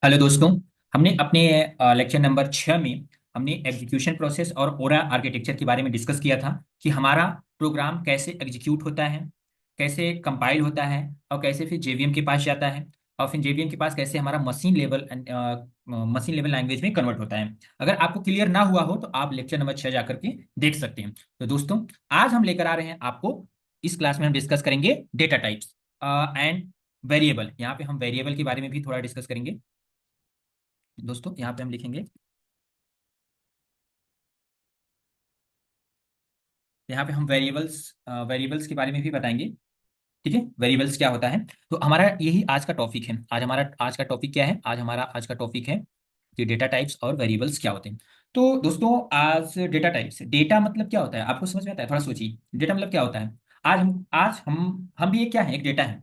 Hello दोस्तों। हमने अपने लेक्चर नंबर 6 में हमने एग्जीक्यूशन प्रोसेस और ओरा आर्किटेक्चर के बारे में डिस्कस किया था कि हमारा प्रोग्राम कैसे एग्जीक्यूट होता है, कैसे कंपाइल होता है और कैसे फिर जेवीएम के पास जाता है और फिर जेवीएम के पास कैसे हमारा मशीन लेवल लैंग्वेज में कन्वर्ट होता है। अगर आपको क्लियर ना हुआ हो तो आप लेक्चर नंबर 6 जाकर के देख सकते हैं। तो दोस्तों, आज हम लेकर आ रहे हैं आपको, इस क्लास में हम डिस्कस करेंगे डेटा टाइप्स एंड वेरिएबल। यहाँ पे हम वेरिएबल के बारे में भी थोड़ा डिस्कस करेंगे। दोस्तों, यहाँ पे हम लिखेंगे, यहाँ पे हम वेरिएबल्स के बारे में भी बताएंगे। ठीक है, वेरिएबल्स क्या होता है। तो हमारा यही आज का टॉपिक है। आज का टॉपिक क्या है? आज का टॉपिक है कि डेटा टाइप्स और वेरिएबल्स क्या होते हैं। तो दोस्तों, आज डेटा टाइप्स, डेटा मतलब क्या होता है आपको समझ में आता है? थोड़ा सोचिए, डेटा मतलब क्या होता है। आज हम भी, ये क्या है? एक डेटा है।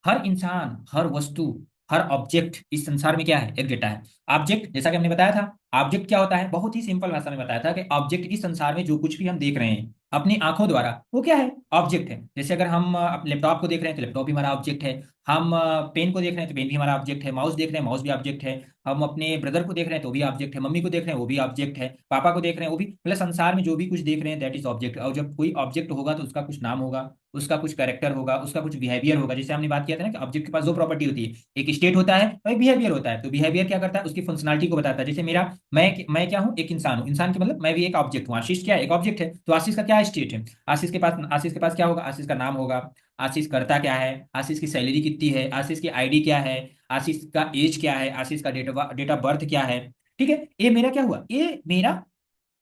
हर इंसान, हर वस्तु, हर ऑब्जेक्ट इस संसार में क्या है? एक डेटा है। ऑब्जेक्ट, जैसा कि हमने बताया था, ऑब्जेक्ट क्या होता है, बहुत ही सिंपल भाषा में बताया था कि ऑब्जेक्ट इस संसार में जो कुछ भी हम देख रहे हैं अपनी आंखों द्वारा, वो क्या है? ऑब्जेक्ट है। जैसे अगर हम लैपटॉप को देख रहे हैं तो लैपटॉप भी हमारा ऑब्जेक्ट है। हम पेन को देख रहे हैं तो पेन भी हमारा ऑब्जेक्ट है। माउस देख रहे हैं, माउस भी ऑब्जेक्ट है। हम अपने ब्रदर को देख रहे हैं तो वो भी ऑब्जेक्ट है। मम्मी को देख रहे हैं वो भी ऑब्जेक्ट है। पापा को देख रहे हैं वो भी, मतलब संसार में जो भी कुछ देख रहे हैं दैट इज ऑब्जेक्ट। और जब कोई ऑब्जेक्ट होगा तो उसका कुछ नाम होगा, उसका कुछ कैरेक्टर होगा, उसका कुछ बिहेवियर होगा। जैसे हमने बात किया था ना कि ऑब्जेक्ट के पास दो प्रॉपर्टी होती है, एक स्टेट होता है और एक बिहेवियर होता है। तो बिहेवियर क्या करता है? उसकी फंक्शनलिटी को बताता है। जैसे मेरा, मैं क्या हूँ? एक इंसान हूँ। इंसान के मतलब मैं भी एक ऑब्जेक्ट हूँ। आशीष क्या है? एक ऑब्जेक्ट है। तो आशीष का क्या स्टेट है? आशीष के पास क्या होगा? आशीष का नाम होगा। आशीष करता क्या है? आशीष की सैलरी कितनी है? आशीष की आईडी क्या है? आशीष का एज क्या है? आशीष का डेट ऑफ बर्थ क्या है? ठीक है, ये मेरा क्या हुआ? ये मेरा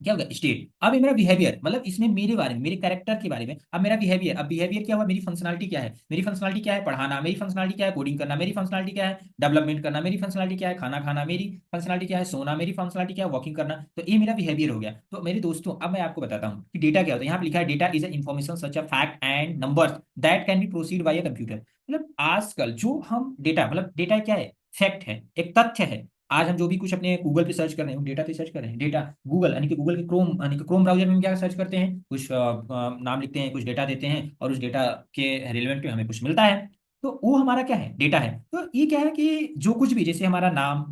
क्या होगा? स्टेट। अब ये मेरा बिहेवियर, मतलब इसमें मेरे बारे में, मेरे कैरेक्टर के बारे में। अब मेरा बिहेवियर, अब बिहेवियर क्या हुआ? मेरी फंक्शनलिटी क्या है? मेरी फंक्शनलिटी क्या है? पढ़ाना। मेरी फंक्शनलिटी क्या है? कोडिंग करना। मेरी फंक्शनलिटी क्या है? डेवलपमेंट करना। मेरी फंक्शनलिटी क्या है? खाना खाना। मेरी फंक्शनलिटी क्या है? सोना। मेरी फंक्शनलिटी क्या है? वॉकिंग करना। तो ये मेरा बिहेवियर हो गया। तो मेरे दोस्तों, अब मैं आपको बताता हूँ कि डेटा क्या होता है। यहाँ पे लिखा है, data is information such a fact and numbers that can be proceed bye a computer. मतलब आजकल जो हम डेटा, मतलब डेटा क्या है? फैक्ट है, एक तथ्य है। आज हम जो भी कुछ अपने गूगल पे सर्च कर रहे हैं, डेटा पे सर्च कर रहे हैं। डेटा, गूगल यानी कि गूगल के क्रोम, यानी कि क्रोम ब्राउजर में हम क्या सर्च करते हैं? कुछ नाम लिखते हैं, कुछ डेटा देते हैं और उस डेटा के रिलेवेंट पे हमें कुछ मिलता है। तो वो हमारा क्या है? डेटा है। तो ये क्या है कि जो कुछ भी, जैसे हमारा नाम,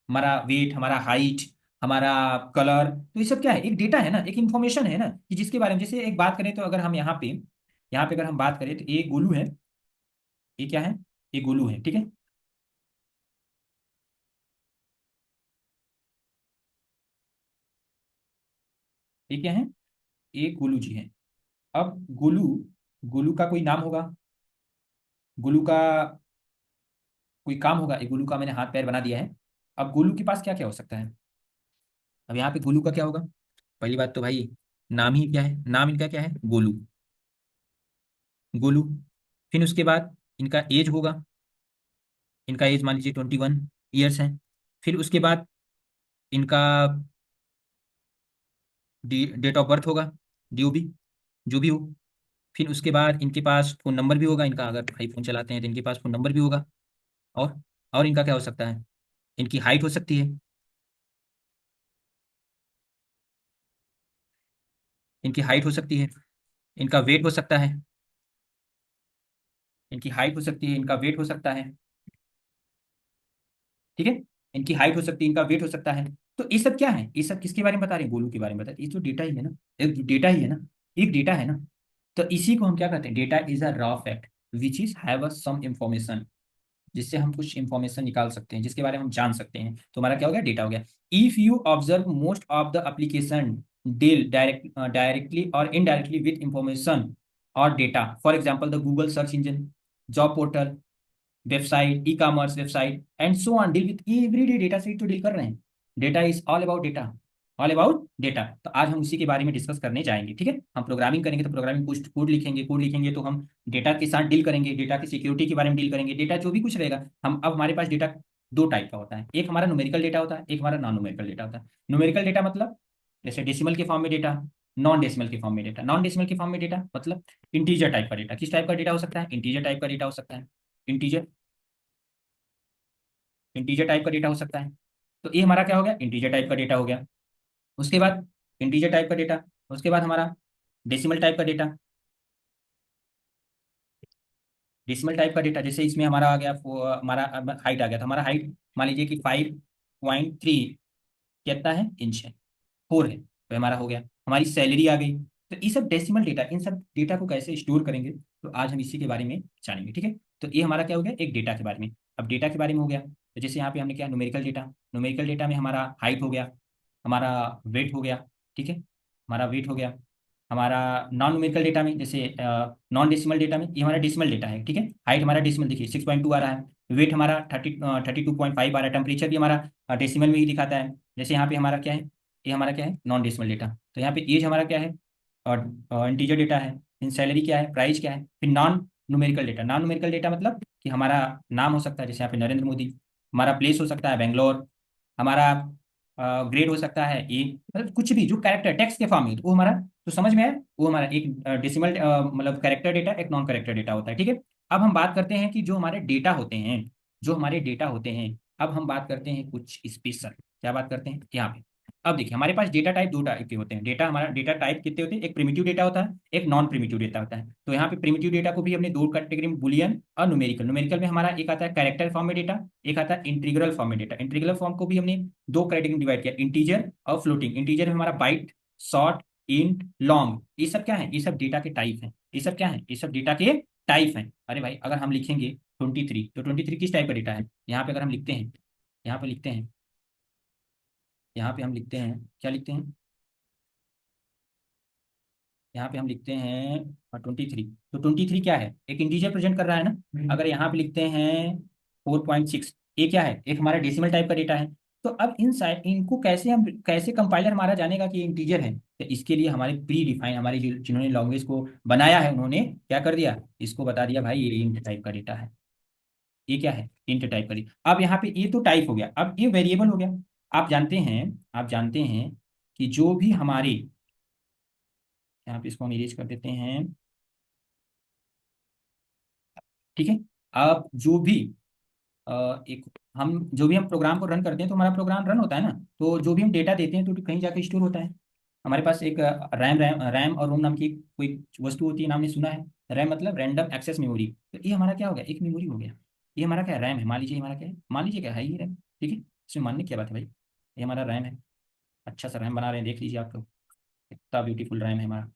हमारा वेट, हमारा हाइट, हमारा कलर, तो ये सब क्या है? एक डेटा है ना, एक इंफॉर्मेशन है ना, कि जिसके बारे में, जैसे एक बात करें तो अगर हम यहाँ पे अगर हम बात करें तो ये गोलू है। ये क्या है? ये गोलू है। ठीक है, ये क्या है? ये गोलू जी है। अब गोलू, गोलू का कोई नाम होगा, गोलू का कोई काम होगा। ये गोलू का मैंने हाथ पैर बना दिया है। अब गोलू के पास क्या क्या हो सकता है? अब यहाँ पे गोलू का क्या होगा? पहली बात तो भाई, नाम ही क्या है? नाम इनका क्या है? गोलू। गोलू। फिर उसके बाद इनका एज होगा। इनका एज मान लीजिए 21 ईयर्स है। फिर उसके बाद इनका डेट ऑफ बर्थ होगा, डीओबी, जो भी हो। फिर उसके बाद इनके पास फोन नंबर भी होगा इनका, अगर आईफोन चलाते हैं तो इनके पास फोन नंबर भी होगा। और और इनका क्या हो सकता है? इनकी हाइट हो सकती है। इनकी हाइट हो सकती है। इनका वेट हो सकता है। इनकी हाइट हो सकती है, इनका वेट हो सकता है। ठीक है, इनकी हाइट हो सकती है, इनका वेट हो सकता है। तो ये सब क्या है? ये सब किसके बारे में बता रहे हैं? गोलू के बारे में बता रहे हैं। ये तो डेटा ही है ना, एक डेटा ही है ना, एक डेटा है ना। तो इसी को हम क्या कहते हैं? Data is a raw fact which is have a some information, जिससे हम कुछ इंफॉर्मेशन निकाल सकते हैं, जिसके बारे में हम जान सकते हैं। तो हमारा क्या हो गया? डेटा हो गया। If you observe most of the application deal directly और इनडायरेक्टली विथ इंफॉर्मेशन और data. For example the Google search engine, job portal, website, e commerce website and so on deal with everyday data से ही तो deal कर रहे हैं। Data is all about data, all about data. तो आज हम उसी के बारे में डिस्कस करने जाएंगे। ठीक है, हम प्रोग्रामिंग करेंगे तो प्रोग्रामिंग कुछ कोड लिखेंगे तो हम डेटा के साथ डील करेंगे, डेटा की सिक्योरिटी के बारे में डील करेंगे। डेटा जो भी कुछ रहेगा, हम, अब हमारे पास डेटा दो टाइप का होता है। एक हमारा न्यूमेरिकल डेटा होता है, एक हमारा नॉन न्यूमेरिकल डेटा होता है। न्यूमेरिकल डेटा मतलब जैसे डेसिमल के फॉर्म में डेटा, नॉन डेसिमल के फॉर्म में डेटा। नॉन डेसिमल के फॉर्म में डेटा मतलब इंटीजर टाइप का डेटा। किस टाइप का डेटा हो सकता है? इंटीजर टाइप का डेटा हो सकता है। इंटीजर, इंटीजर टाइप का डेटा हो सकता है। तो ये हमारा क्या हो गया? इंटीजर टाइप का डेटा हो गया। उसके बाद इंटीजर टाइप का डेटा, उसके बाद हमारा डेसिमल टाइप का डेटा। डेसिमल टाइप का डेटा, जैसे इसमें हमारा आ गया हमारा हाइट आ गया, तो हमारा हाइट मान लीजिए कि 5.3 कितना है, इंच है, 4 है, तो हमारा हो गया। हमारी सैलरी आ गई। तो ये सब डेसिमल डेटा, इन सब डेटा को कैसे स्टोर करेंगे, तो आज हम इसी के बारे में जानेंगे, ठीक है। तो ये हमारा क्या हो गया, एक डेटा के बारे में। अब डेटा के बारे में हो गया, तो जैसे यहाँ पे हमने क्या, न्यूमेरिकल डेटा, न्यूमेरिकल डेटा में हमारा हाइट हो गया, हमारा वेट हो गया, ठीक है, हमारा वेट हो गया। हमारा नॉन न्यूमेरिकल डेटा में, जैसे नॉन डेसिमल डेटा में, ये हमारा डेसिमल डेटा है, ठीक है। हाइट हमारा डेसिमल देखिए 6.2 आ रहा है, वेट हमारा 32.5 आ रहा है, टेम्परेचर भी हमारा डेसिमल में ही दिखाता है। जैसे यहाँ पे हमारा क्या है, ये हमारा क्या है, नॉन डेसिमल डेटा। तो यहाँ पे एज हमारा क्या है, और इंटीजर डेटा है। फिर सैलरी क्या है, प्राइस क्या है। फिर non numerical data, non numerical data मतलब कि हमारा नाम हो सकता है, जैसे यहाँ पे नरेंद्र मोदी। हमारा प्लेस हो सकता है बेंगलोर। हमारा ग्रेड हो सकता है ए, मतलब कुछ भी जो कैरेक्टर टेक्स्ट के फॉर्म में, तो वो हमारा, तो समझ में है, वो हमारा एक डेसिमल मतलब कैरेक्टर डेटा, एक नॉन कैरेक्टर डेटा होता है, ठीक है। अब हम बात करते हैं कि जो हमारे डेटा होते हैं, जो हमारे डेटा होते हैं, अब हम बात करते हैं कुछ स्पेशल। क्या बात करते हैं यहाँ पे। अब देखिए हमारे पास डेटा टाइप दो टाइप के होते हैं। डेटा, हमारा डेटा टाइप कितने होते हैं, एक प्रिमिटिव डेटा होता है, एक नॉन प्रिमिटिव डेटा होता है। तो यहाँ पे प्रिमिटिव डेटा को भी हमने दो कैटेगरी में, बुलियन और न्यूमेरिकल। न्यूमेरिकल में हमारा एक आता है कैरेक्टर फॉर्म में डेटा, एक आता है इंटीग्रल फॉर्म में डेटा। इंटीग्रल फॉर्म को भी हमने दो कैटेगरी में डिवाइड किया, इंटीजर और फ्लोटिंग। इंटीजर में हमारा बाइट, शॉर्ट, इंट, लॉन्ग, ये सब क्या है, ये सब डेटा के टाइप हैं। ये सब क्या है, ये सब डेटा के टाइप हैं। अरे भाई अगर हम लिखेंगे 23, तो 23 किस टाइप का डेटा है। यहाँ पे अगर हम लिखते हैं, यहाँ पे लिखते हैं, यहाँ पे हम लिखते हैं, क्या लिखते हैं, यहाँ पे हम लिखते हैं 23। तो 23 क्या है, एक इंटीजर प्रेजेंट कर रहा है ना। अगर यहाँ पे लिखते हैं 4.6, ये क्या है, एक हमारा डेसिमल टाइप का डेटा है। तो अब इन साइड इनको कैसे हम, कैसे कंपाइलर हमारा जानेगा कि ये इंटीजर है। तो इसके लिए हमारे प्री डिफाइन, हमारे जिन्होंने लैंग्वेज को बनाया है, उन्होंने क्या कर दिया, इसको बता दिया भाई ये इंट टाइप का डेटा है। ये क्या है, इंट टाइप का डेटा। अब यहाँ पे ये तो टाइप हो गया, अब ये वेरिएबल हो गया। आप जानते हैं, आप जानते हैं कि जो भी हमारे, यहाँ पे इसको हम इरेज कर देते हैं, ठीक है। अब जो भी एक, हम जो भी हम प्रोग्राम को रन करते हैं, तो हमारा प्रोग्राम रन होता है ना, तो जो भी हम डेटा देते हैं तो कहीं जाके स्टोर होता है। हमारे पास एक रैम और रोम नाम की कोई वस्तु होती है, नाम ने सुना है। रैम मतलब रैंडम एक्सेस मेमोरी। तो ये हमारा क्या हो गया, एक मेमोरी हो गया। ये हमारा क्या है, रैम है। मान लीजिए हमारा क्या है, मान लीजिए क्या है, ये रैम, ठीक है। इसमें मानने की क्या बात है भाई, ये हमारा रैम है। अच्छा सा रैम बना रहे हैं, देख लीजिए आप लोग, कितना ब्यूटीफुल रैम है हमारा।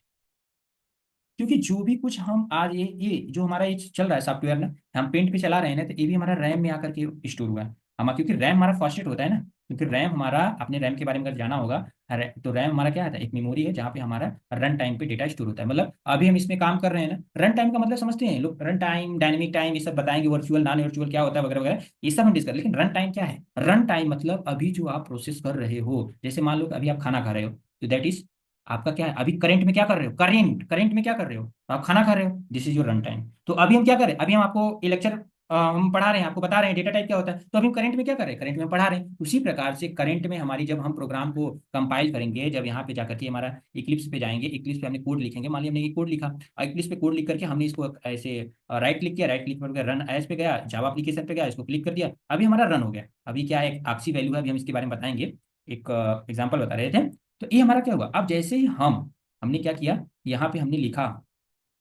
क्योंकि जो भी कुछ हम आज ये जो हमारा ये चल रहा है सॉफ्टवेयर ना, हम पेंट पे चला रहे हैं ना, तो ये भी हमारा रैम में आकर के स्टोर हुआ है। हम क्योंकि रैम हमारा फास्टेस्ट होता है ना, क्योंकि रैम हमारा, अपने रैम के बारे में अगर जाना होगा, तो रैम हमारा क्या है, एक मेमोरी है जहाँ पे हमारा रन टाइम पे डेटा स्टोर होता है। मतलब अभी हम इसमें काम कर रहे हैं ना, रन टाइम का मतलब समझते हैं लोग, रन टाइम, डायनेमिक टाइम, ये सब बताएंगे, वर्चुअल नॉन वर्चुअल क्या होता है वगैरह वगैरह, ये सब हम डिस्कस। लेकिन रन टाइम क्या है, रन टाइम मतलब अभी जो आप प्रोसेस कर रहे हो, जैसे मान लो कि अभी आप खाना खा रहे हो, तो दैट इज आपका क्या है, अभी करंट में क्या कर रहे हो, करंट करंट में क्या कर रहे हो, आप खाना खा रहे हो, this is your run time. तो अभी हम क्या करें, अभी हम आपको ये लेक्चर हम पढ़ा रहे हैं, आपको बता रहे हैं डेटा टाइप क्या होता है, तो अभी हम करंट में क्या कर रहे हैं, करंट में पढ़ा रहे हैं। उसी प्रकार से करंट में हमारी, जब हम प्रोग्राम को कंपाइल करेंगे, जब यहाँ पे जाकर के हमारा इक्लिप्स पे जाएंगे, इक्लिप्स पे हमने कोड लिखेंगे, मान लिया हमने ये कोड लिखा, इक्लिप्स पे कोड लिख करके हमने इसको ऐसे राइट क्लिक किया, राइट क्लिक करके रन एज पे गया, जावा एप्लीकेशन पे गया, इसको क्लिक कर दिया, अभी हमारा रन हो गया। अभी क्या है, एक आपसी वैल्यू है, अभी हम इसके बारे में बताएंगे, एक एग्जाम्पल बता रहे थे। तो ये हमारा क्या हुआ, अब जैसे ही हमने क्या किया, यहाँ पे हमने लिखा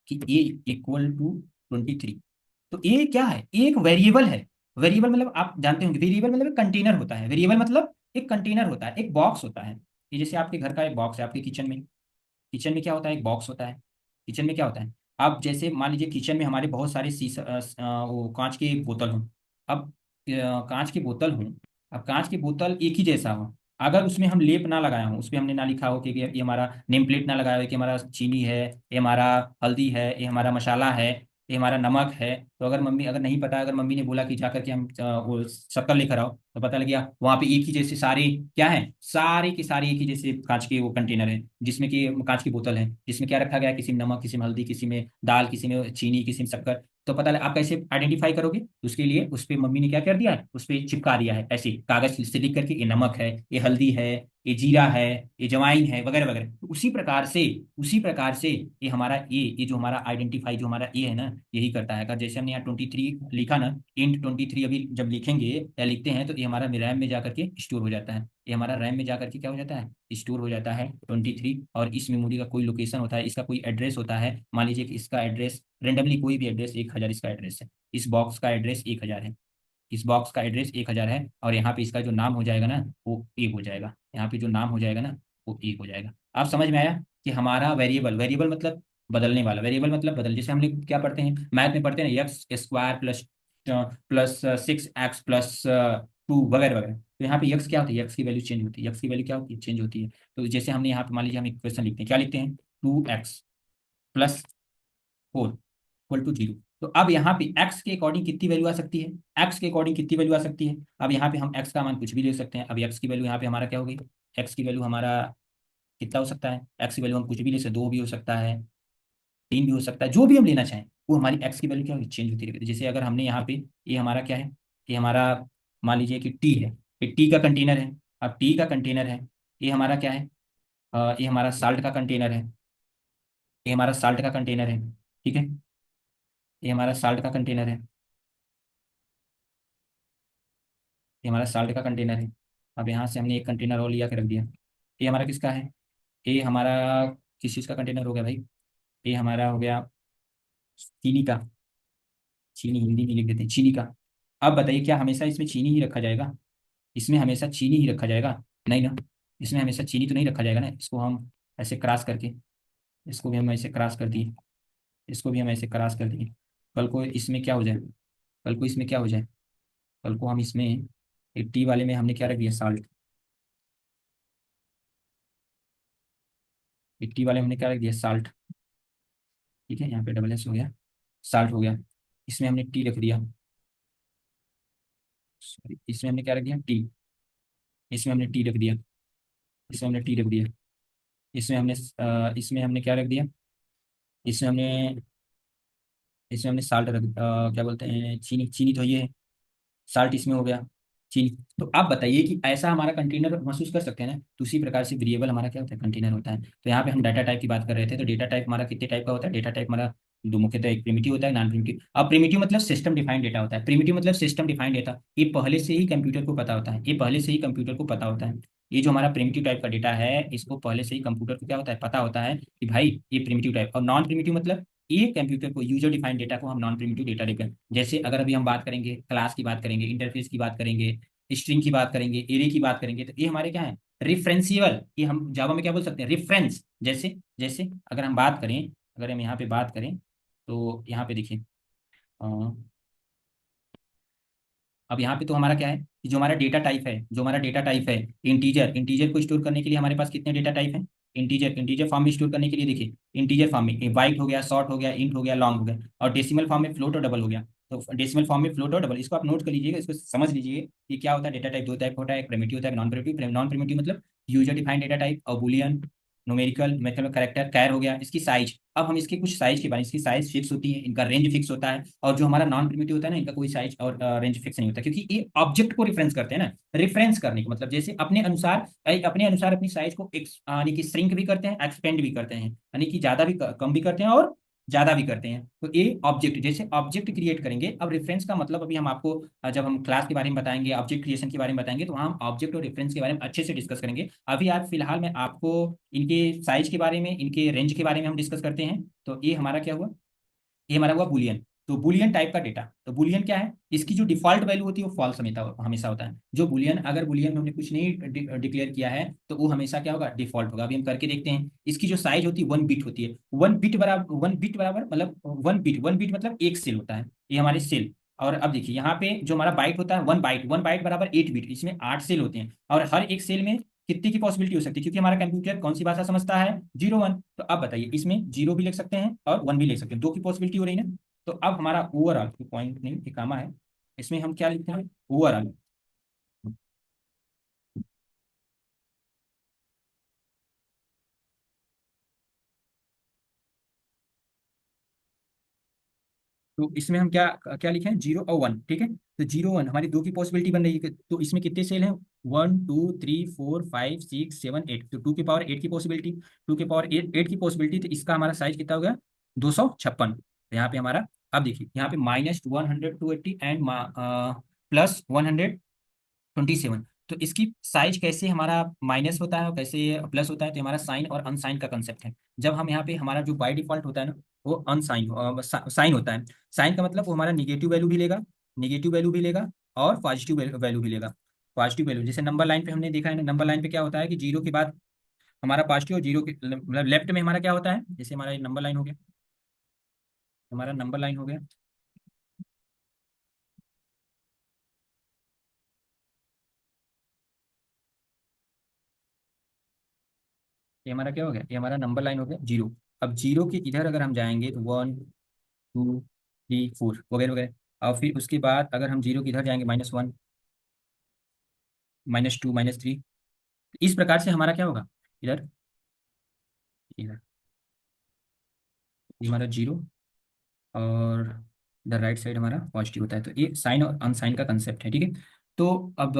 कि ए इक्वल टू 23। तो ए क्या है, ए एक वेरिएबल है। वेरिएबल मतलब आप जानते होंगे, वेरिएबल मतलब एक कंटेनर होता है। वेरिएबल मतलब एक कंटेनर होता है, एक बॉक्स होता है। ये जैसे आपके घर का एक बॉक्स है, आपके किचन में, किचन में क्या होता है, एक बॉक्स होता है। किचन में क्या होता है, अब जैसे मान लीजिए किचन में हमारे बहुत सारे शीशा वो कांच की बोतल हों। अब कांच की बोतल हों, अब कांच की बोतल एक ही जैसा हो, अगर उसमें हम लेप ना लगाया हो, उस पर हमने ना लिखा हो कि ये हमारा नेम प्लेट ना लगाया हो कि हमारा चीनी है, ये हमारा हल्दी है, ये हमारा मसाला है, ये हमारा नमक है। तो अगर मम्मी, अगर नहीं पता, अगर मम्मी ने बोला कि जा करके हम वो शक्कर लेकर आओ, तो पता लग गया वहां पे एक ही जैसे सारे क्या है, सारे के सारे एक ही जैसे कांच के वो कंटेनर है, जिसमें कि कांच की बोतल है, जिसमें क्या रखा गया है, किसी में नमक, किसी में हल्दी, किसी में दाल, किसी में चीनी, किसी में शक्कर। तो पता लगा, आप कैसे आइडेंटिफाई करोगे, उसके लिए उस पे मम्मी ने क्या कर दिया है, उस पे चिपका दिया है ऐसे कागज से लिख करके, ये नमक है, ये हल्दी है, ये जीरा है, ये जवाइन है, वगैरह वगैरह। तो उसी प्रकार से, उसी प्रकार से ये हमारा ये जो हमारा आइडेंटिफाई, जो हमारा ये है ना, यही करता है। अगर जैसे हम हमने यहाँ 23 लिखा ना, इंट 23 अभी जब लिखेंगे या लिखते हैं तो ये हमारा रैम में जाकर के स्टोर हो जाता है। ये हमारा रैम में जाकर के क्या हो जाता है, स्टोर हो जाता है 23। और इस मेमोरी का कोई लोकेशन होता है, इसका कोई एड्रेस होता है। मान लीजिए कि इसका एड्रेस रेंडमली कोई भी एड्रेस 1000 इसका एड्रेस है, इस बॉक्स का एड्रेस 1000 है, इस बॉक्स का एड्रेस 1000 है। और यहाँ पे इसका जो नाम हो जाएगा ना वो एक हो जाएगा, यहाँ पे जो नाम हो जाएगा ना वो एक हो जाएगा। आप समझ में आया कि हमारा वेरिएबल, वेरिएबल मतलब बदलने वाला, वेरिएबल मतलब बदल, जैसे हम लोग क्या पढ़ते हैं मैथ में, पढ़ते हैं x square plus plus 6x plus 2 वगैरह वगैरह। तो यहाँ पे एक्स क्या होती है, एक्स की वैल्यू चेंज होती है, एक्स की वैल्यू क्या होती है, चेंज होती है। तो जैसे हमने यहाँ पे मान लीजिए हम एक क्वेश्चन लिखते हैं, क्या लिखते हैं, 2x+4 इक्वल टू 0। तो अब यहाँ पे x के अकॉर्डिंग कितनी वैल्यू आ सकती है, x के अकॉर्डिंग कितनी वैल्यू आ सकती है। अब यहाँ पे हम x का मान कुछ भी ले सकते हैं। अब x की वैल्यू यहाँ पे हमारा क्या हो गई, x की वैल्यू हमारा कितना हो सकता है, x की वैल्यू हम कुछ भी ले सकते, 2 भी हो सकता है, 3 भी हो सकता है, जो भी हम लेना चाहें वो हमारी x की वैल्यू क्या होगी, चेंज होती रहेगी। जैसे अगर हमने यहाँ पे, ये हमारा क्या है, ये हमारा मान लीजिए कि t है, ये t का कंटेनर है। अब t का कंटेनर है, ये हमारा क्या है, ये हमारा साल्ट का कंटेनर है, ये हमारा साल्ट का कंटेनर है, ठीक है, ये हमारा साल्ट का कंटेनर है, ये हमारा साल्ट का कंटेनर है। अब यहाँ से हमने एक कंटेनर और लिया के रख दिया। ये हमारा किसका है, ये हमारा किस चीज़ का कंटेनर हो गया भाई, ये हमारा हो गया चीनी का, चीनी हिंदी में लिख देते हैं चीनी का। अब बताइए क्या हमेशा इसमें चीनी ही रखा जाएगा, इसमें हमेशा चीनी ही रखा जाएगा, नहीं ना, इसमें हमेशा चीनी तो नहीं रखा जाएगा ना। इसको हम ऐसे क्रॉस करके, इसको भी हम ऐसे क्रॉस कर दिए, इसको भी हम ऐसे क्रॉस कर दिए। कल को इसमें क्या हो जाए, कल को इसमें क्या हो जाए, कल को हम इसमें एक टी वाले में हमने क्या रख दिया, साल्ट, एक टी वाले में हमने क्या रख दिया, साल्ट, ठीक है, यहाँ पे डबल एस हो गया, साल्ट हो गया। इसमें हमने टी रख दिया, सॉरी इसमें हमने क्या रख दिया, टी, इसमें हमने टी रख दिया, इसमें हमने टी रख दिया, इसमें हमने क्या रख दिया, इसमें हमने, इसमें हमने साल्ट रख क्या बोलते हैं, चीनी, चीनी तो ये है, साल्ट इसमें हो गया, चीनी। तो आप बताइए कि ऐसा हमारा कंटेनर महसूस कर सकते हैं ना। तो उसी प्रकार से वेरिएबल हमारा क्या होता है, कंटेनर होता है। तो यहाँ पे हम डाटा टाइप की बात कर रहे थे, तो डेटा टाइप हमारा कितने टाइप का होता है, डेटा टाइप हमारा दो मुख्यतः, एक प्रिमिटिव होता है, नॉन प्रिमिटिव। अब प्रिमिटिव मतलब सिस्टम डिफाइंड डेटा होता है, प्रिमिटिव मतलब सिस्टम डिफाइंड डेटा, ये पहले से ही कंप्यूटर को पता होता है, ये पहले से ही कंप्यूटर को पता होता है। ये जो हमारा प्रिमिटिव टाइप का डेटा है, इसको पहले से ही कंप्यूटर को क्या होता है, पता होता है कि भाई ये प्रिमिटिव टाइप। और नॉन प्रिमिटिव मतलब ये कंप्यूटर को, यूजर डिफाइंड डेटा को हम नॉन प्रिमिटिव डेटा देते हैं। जैसे अगर अभी हम बात करेंगे क्लास की, बात करेंगे इंटरफेस की, बात करेंगे स्ट्रिंग की, बात करेंगे एरे की, बात करेंगे, तो ये हमारे क्या है, रिफरेंसिबल। ये हम जावा में क्या बोल सकते हैं, रेफरेंस। जैसे जैसे अगर हम बात करें, अगर हम यहाँ पे बात करें तो यहाँ पे देखिए, अब यहाँ पे तो हमारा क्या है कि जो हमारा डेटा टाइप है, जो हमारा डेटा टाइप है इंटीजर, इंटीजर को स्टोर करने के लिए हमारे पास कितने डेटा टाइप हैं, इंटीजर, इंटीजर फॉर्म में स्टोर करने के लिए देखिए, इंटीजर फॉर्म में बाइट हो गया, शॉर्ट हो गया, इंट हो गया, लॉन्ग हो गया। और डेसिमल फॉर्म में फ्लोट और डबल हो गया। तो डेसिमल फॉर्म में फ्लोट और डबल, इसको आप नोट कर लीजिएगा, इसको समझ लीजिए कि क्या होता है। डेटा टाइप दो टाइप होता है, एक प्रिमिटिव होता है, नॉन प्रिमिटिव। नॉन प्रिमिटिव मतलब यूजर डिफाइंड डेटा टाइप, और बुलियन, न्यूमेरिकल, मैथमेटिकल कैरेक्टर, कैर हो गया। इसकी साइज, अब हम इसके कुछ साइज के बारे में, इसकी साइज फिक्स होती है, इनका रेंज फिक्स होता है। और जो हमारा नॉन प्रिमिटिव होता है ना, इनका कोई साइज और रेंज फिक्स नहीं होता, क्योंकि ये ऑब्जेक्ट को रिफरेंस करते हैं ना। रिफरेंस करने का मतलब जैसे अपने अनुसार अपनी साइज को यानी कि श्रिंक भी करते हैं, एक्सपेंड भी करते हैं, यानी कि ज्यादा भी कम भी करते हैं और ज्यादा भी करते हैं। तो ये ऑब्जेक्ट, जैसे ऑब्जेक्ट क्रिएट करेंगे। अब रेफरेंस का मतलब अभी हम आपको जब हम क्लास के बारे में बताएंगे, ऑब्जेक्ट क्रिएशन के बारे में बताएंगे, तो वहाँ हम ऑब्जेक्ट और रेफरेंस के बारे में अच्छे से डिस्कस करेंगे। अभी आज फिलहाल मैं आपको इनके साइज के बारे में, इनके रेंज के बारे में हम डिस्कस करते हैं। तो ये हमारा क्या हुआ, ये हमारा हुआ बुलियन। तो बुलियन टाइप का डेटा, तो बुलियन क्या है, इसकी जो डिफॉल्ट वैल्यू होती है वो फॉल्स हमेशा होता है। जो बुलियन, अगर बुलियन में हमने कुछ नहीं डिक्लेयर किया है तो वो हमेशा क्या होगा, डिफॉल्ट होगा। अभी हम करके देखते हैं। इसकी जो साइज होती है 1 बिट होती है, 1 बिट बराबर मतलब 1 बिट मतलब एक सेल होता है, ये हमारे सेल। और अब देखिए यहाँ पे जो हमारा बाइट होता है, 1 बाइट, 1 बाइट बराबर 8 बिट, इसमें 8 सेल होते हैं। और हर एक सेल में कितने की पॉसिबिलिटी हो सकती है, क्योंकि हमारा कंप्यूटर कौन सी भाषा समझता है, 0 1। तो अब बताइए, इसमें 0 भी लिख सकते हैं और 1 भी लिख सकते हैं, 2 की पॉसिबिलिटी हो रही है ना। तो अब हमारा ओवरऑल, पॉइंट नहीं ये कामा है, इसमें हम क्या लिखते हैं, ओवरऑल। तो इसमें हम क्या क्या लिखे हैं, 0 और 1, ठीक है। तो 0 1 हमारी 2 की पॉसिबिलिटी बन रही है, तो इसमें कितने सेल हैं, 1 2 3 4 5 6 7 8, तो 2 की पावर 8 की पॉसिबिलिटी, 2 की पावर 8 की पॉसिबिलिटी, तो इसका हमारा साइज कितना हो गया, 256। तो यहाँ पे हमारा अब देखिए यहाँ पे -100 280 एंड +127। तो इसकी साइज कैसे हमारा माइनस होता है और कैसे प्लस होता है, तो हमारा साइन और अनसाइन का कंसेप्ट है। जब हम यहाँ पे हमारा जो बाय डिफॉल्ट होता है ना, वो अनसाइन साइन होता है। साइन का मतलब वो हमारा निगेटिव वैल्यू भी लेगा, निगेटिव वैल्यू भी लेगा और पॉजिटिव वैल्यू भी लेगा। पॉजिटिव वैल्यू जैसे नंबर लाइन पे हमने देखा है ना, नंबर लाइन पे क्या होता है कि जीरो के बाद हमारा पॉजिटिव और जीरो के मतलब लेफ्ट में हमारा क्या होता है, जैसे हमारा ये नंबर लाइन हो गया, हमारा नंबर लाइन हो गया, ये हमारा क्या हो गया, ये हमारा नंबर लाइन हो गया जीरो। अब जीरो के इधर अगर हम जाएंगे तो 1 2 3 4 वगैरह वगैरह। और फिर उसके बाद अगर हम जीरो के इधर जाएंगे -1 -2 -3, इस प्रकार से हमारा क्या होगा, इधर इधर ये हमारा जीरो और इधर राइट साइड हमारा पॉजिटिव होता है। तो ये साइन और अनसाइन का कंसेप्ट है, ठीक है। तो अब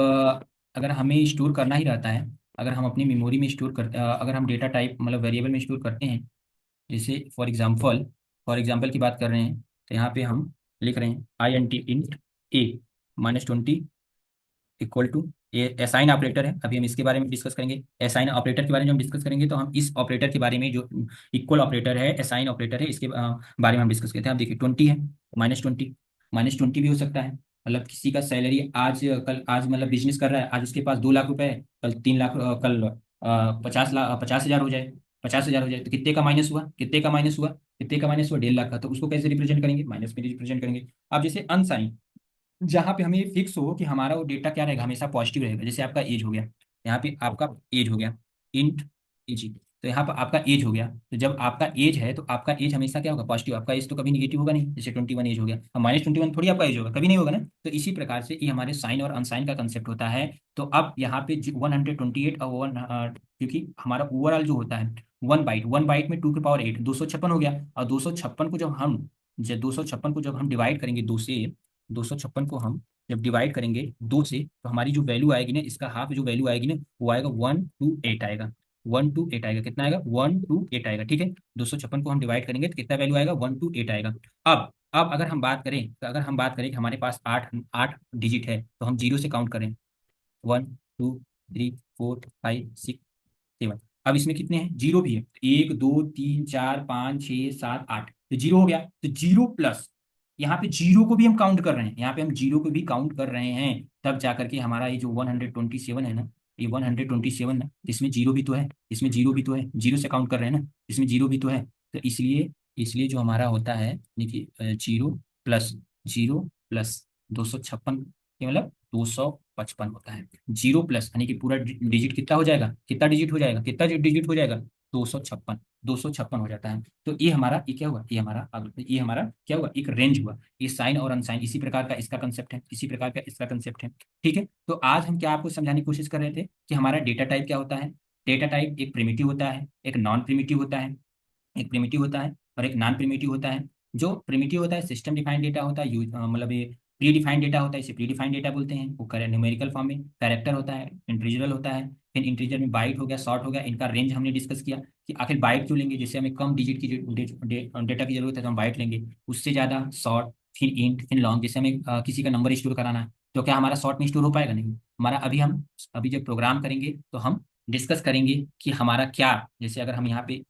अगर हमें स्टोर करना ही रहता है, अगर हम अपनी मेमोरी में स्टोर करते अगर हम डेटा टाइप मतलब वेरिएबल में स्टोर करते हैं, जैसे फॉर एग्जाम्पल की बात कर रहे हैं, तो यहाँ पे हम लिख रहे हैं INT int a -20 equal to, ये असाइन ऑपरेटर है। अभी हम इसके बारे में डिस्कस करेंगे, असाइन ऑपरेटर के बारे में हम डिस्कस करेंगे। तो हम इस ऑपरेटर के बारे में, जो इक्वल ऑपरेटर है, असाइन ऑपरेटर है, इसके बारे में हम डिस्कस करते हैं। आप देखिए 20 है, -20, -20 भी हो सकता है। मतलब किसी का सैलरी आज कल आज मतलब बिजनेस कर रहा है, आज उसके पास 2 लाख रुपए है, कल 3 लाख, कल 50 लाख 50 हजार हो जाए, 50 हजार हो जाए, तो कितने का माइनस हुआ, कितने का माइनस हुआ, कितने का माइनस हुआ, 1.5 लाख का। तो उसको कैसे रिप्रेजेंट करेंगे, माइनस में रिप्रेजेंट करेंगे। अब जैसे अनसाइन, जहाँ पे हमें फिक्स हो कि हमारा वो डेटा क्या रहेगा, हमेशा पॉजिटिव रहेगा। जैसे आपका एज हो गया, यहाँ पे आपका एज हो गया, इंट एज, तो यहाँ पर आपका एज हो गया। तो जब आपका एज है तो आपका एज हमेशा क्या होगा, पॉजिटिव। आपका एज तो कभी निगेटिव होगा नहीं। जैसे 21 एज हो गया, अब -21 थोड़ी आपका एज होगा, कभी नहीं होगा ना। तो इसी प्रकार से ये हमारे साइन और अनसाइन का कंसेप्ट होता है। तो अब यहाँ पे 128 और वन, क्योंकि हमारा ओवरऑल जो होता है 1 बाइट में 2 की पावर 8 256 हो गया। और 256 को जब हम डिवाइड करेंगे दो से, 256 को हम जब डिवाइड करेंगे दो से, तो हमारी जो वैल्यू आएगी ना, इसका हाफ जो वैल्यू आएगी ना, वो आएगा 128 आएगा। 128 आएगा, कितना आएगा, 128 आएगा, ठीक है। 256 को हम डिवाइड करेंगे तो कितना वैल्यू आएगा, 128 आएगा। अब अगर हम बात करें, तो अगर हम बात करें कि हमारे पास आठ आठ डिजिट है, तो हम जीरो से काउंट करें, 1 2 3 4 5 6 7। अब इसमें कितने हैं, जीरो भी है, 1 2 3 4 5 6 7 8, तो जीरो हो गया। तो जीरो प्लस, यहाँ पे जीरो को भी हम काउंट कर रहे हैं, यहाँ पे हम जीरो को भी काउंट कर रहे हैं, तब जाकर के हमारा ये जो 127 है ना, ये 127 ना, इसमें जीरो भी तो है, इसमें जीरो भी तो है, जीरो से काउंट कर रहे हैं ना, इसमें जीरो भी तो है। तो इसलिए इसलिए जो हमारा होता है, देखिए जीरो प्लस 256, मतलब 255 होता है। जीरो प्लस यानी कि पूरा डिजिट कितना हो जाएगा, कितना डिजिट हो जाएगा, कितना डिजिट हो जाएगा, 256, 256 हो जाता है। तो ये क्या हुआ, ये हमारा क्या हुआ, एक रेंज हुआ। ये साइन और अनसाइन इसी प्रकार का इसका कंसेप्ट है, इसी प्रकार का इसका कंसेप्ट है, ठीक है। तो आज हम क्या आपको समझाने की कोशिश कर रहे थे कि हमारा डेटा टाइप क्या होता है। डेटा टाइप एक प्रिमिटिव होता है, एक नॉन प्रिमिटिव होता है, एक प्रिमिटिव होता है और एक नॉन प्रिमिटिव होता है। जो प्रिमिटिव होता है सिस्टम डिफाइंड डेटा होता है, मतलब ये प्री डिफाइंड डेटा होता है, इसे प्री डिफाइंड डेटा बोलते हैं। वो न्यूमेरिकल फॉर्म में कैरेक्टर होता है, इंटीजर होता है। फिर इंटीजर में बाइट हो गया, शॉर्ट हो गया, इनका रेंज हमने डिस्कस किया कि आखिर बाइट क्यों लेंगे। जैसे हमें कम डिजिट की डेटा की जरूरत है तो हम बाइट लेंगे, उससे ज़्यादा शॉर्ट, फिर इंट, फिर लॉन्ग। जैसे हमें किसी का नंबर स्टोर कराना है, तो क्या हमारा शॉर्ट में स्टोर हो पाएगा, नहीं हमारा। अभी जब प्रोग्राम करेंगे तो हम डिस्कस करेंगे कि हमारा क्या, जैसे अगर हम यहाँ पे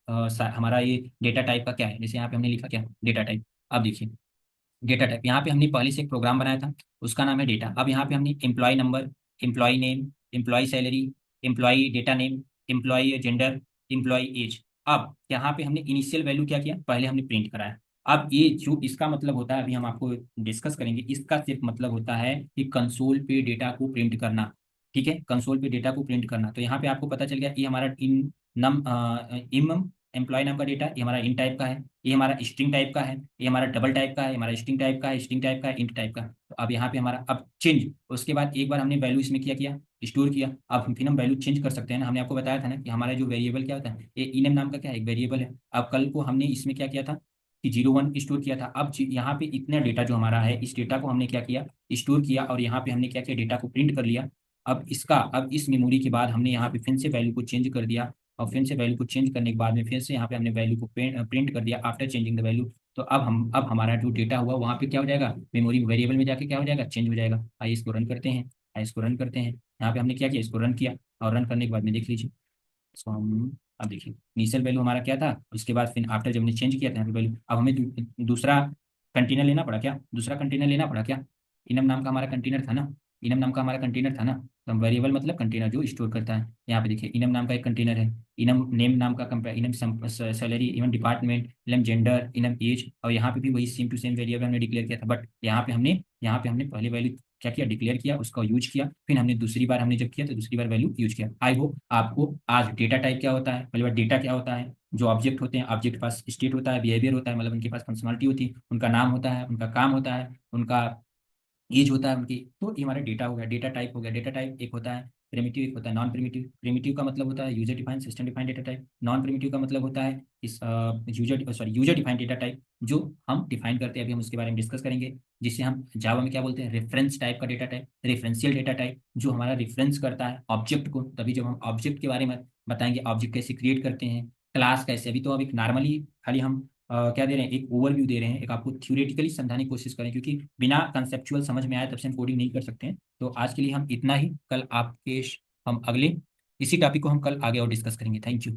हमारा ये डेटा टाइप का क्या है। जैसे यहाँ पे हमने लिखा क्या, डेटा टाइप। अब देखिए डेटा टाइप, यहाँ पे हमने पहले से एक प्रोग्राम बनाया था, उसका नाम है डेटा। अब यहाँ पे हमने employee number, employee name, employee salary, employee data name, employee gender, employee age. अब यहाँ पे हमने इनिशियल वैल्यू क्या किया, पहले हमने प्रिंट कराया। अब ये जो इसका मतलब होता है, अभी हम आपको डिस्कस करेंगे, इसका सिर्फ मतलब होता है कि कंसोल पे डेटा को प्रिंट करना, ठीक है। कंसोल पे डेटा को प्रिंट करना। तो यहाँ पे आपको पता चल गया, ये हमारा इन नम इम एम्प्लॉय नाम का डेटा, ये हमारा इन टाइप का है, ये हमारा स्ट्रिंग टाइप का है, ये हमारा डबल टाइप का है, ये हमारा स्ट्रिंग टाइप का है, स्ट्रिंग टाइप का है, इंट टाइप का। तो अब यहाँ पे हमारा अब चेंज, उसके बाद एक बार हमने वैल्यू इसमें किया किया स्टोर किया, अब फिर हम वैल्यू चेंज कर सकते हैं ना। हमने आपको बताया था ना कि हमारा जो वेरिएबल क्या होता है, ये इनम नाम का क्या है, एक वेरिएबल है। अब कल को हमने इसमें क्या किया था कि 01 स्टोर किया था। अब यहाँ पे इतना डेटा जो हमारा है, इस डेटा को हमने क्या किया, स्टोर किया, और यहाँ पे हमने क्या किया, डेटा को प्रिंट कर लिया। अब इस मेमोरी के बाद हमने यहाँ पे फिर से वैल्यू को चेंज कर दिया, और फिर से वैल्यू को चेंज करने के बाद में फिर से यहाँ पे हमने वैल्यू को प्रिंट कर दिया आफ्टर चेंजिंग द वैल्यू। तो अब हमारा जो डेटा हुआ वहाँ पे क्या हो जाएगा, मेमोरी वेरिएबल में जाके क्या हो जाएगा, चेंज हो जाएगा। आइए इसको रन करते हैं। आइए इसको रन करते हैं। यहाँ पे हमने क्या किया, इसको रन किया, और रन करने के बाद में देख लीजिए इसको हम। अब देखिए इनिशियल वैल्यू हमारा क्या था, उसके बाद फिर आफ्टर जब हमने चेंज किया था यहाँ पे वैल्यू, अब हमें दूसरा कंटेनर लेना पड़ा क्या, दूसरा कंटेनर लेना पड़ा क्या। इनम नाम का हमारा कंटेनर था ना, इनम नाम का हमारा कंटेनर था ना। तो हम वेरिएबल मतलब कंटेनर जो स्टोर करता है। यहाँ पे देखिए इनम नाम का एक कंटेनर है, इनम नेम नाम का enum salary, enum department, enum gender, enum age, और यहाँ पे भी वही सेम टू सेम वेरिएबल हमने डिक्लेयर किया था। बट यहाँ पे हमने पहले वैल्यू क्या किया, डिक्लेयर किया, उसका यूज किया, फिर हमने दूसरी बार हमने जब किया तो दूसरी बार वैल्यू यूज किया। आई होप आपको आज डेटा टाइप क्या होता है, पहली बार डेटा क्या होता है, जो ऑब्जेक्ट होते हैं, ऑब्जेक्ट के पास स्टेट होता है, बिहेवियर होता है, मतलब उनके पास फंक्शनलिटी होती है, उनका नाम होता है, उनका काम होता है, उनका एज होता है उनकी। तो ये हमारा डेटा हो गया, डेटा टाइप हो गया। डेटा टाइप एक होता है प्रिमिटिव, एक होता है नॉन प्रिमिटिव। प्रिमिटिव का मतलब होता है user defined system defined data type. Non primitive का मतलब होता है इस यूजर डिफाइंड डेटा टाइप, जो हम डिफाइन करते हैं, अभी हम उसके बारे में डिस्कस करेंगे। जिसे हम जावा में क्या बोलते हैं, रेफरेंस टाइप का data type, referential data type, जो हमारा रेफरेंस करता है ऑब्जेक्ट को। तभी जब हम ऑब्जेक्ट के बारे में बताएंगे, ऑब्जेक्ट कैसे क्रिएट करते हैं, क्लास कैसे। अभी तो अब एक नॉर्मली खाली हम क्या दे रहे हैं, एक ओवरव्यू दे रहे हैं, एक आपको थ्योरेटिकली समझाने की कोशिश करें, क्योंकि बिना कंसेप्चुअल समझ में आए तब से हम कोडिंग नहीं कर सकते हैं। तो आज के लिए हम इतना ही, कल आपके हम अगले इसी टॉपिक को हम कल आगे और डिस्कस करेंगे। Thank you.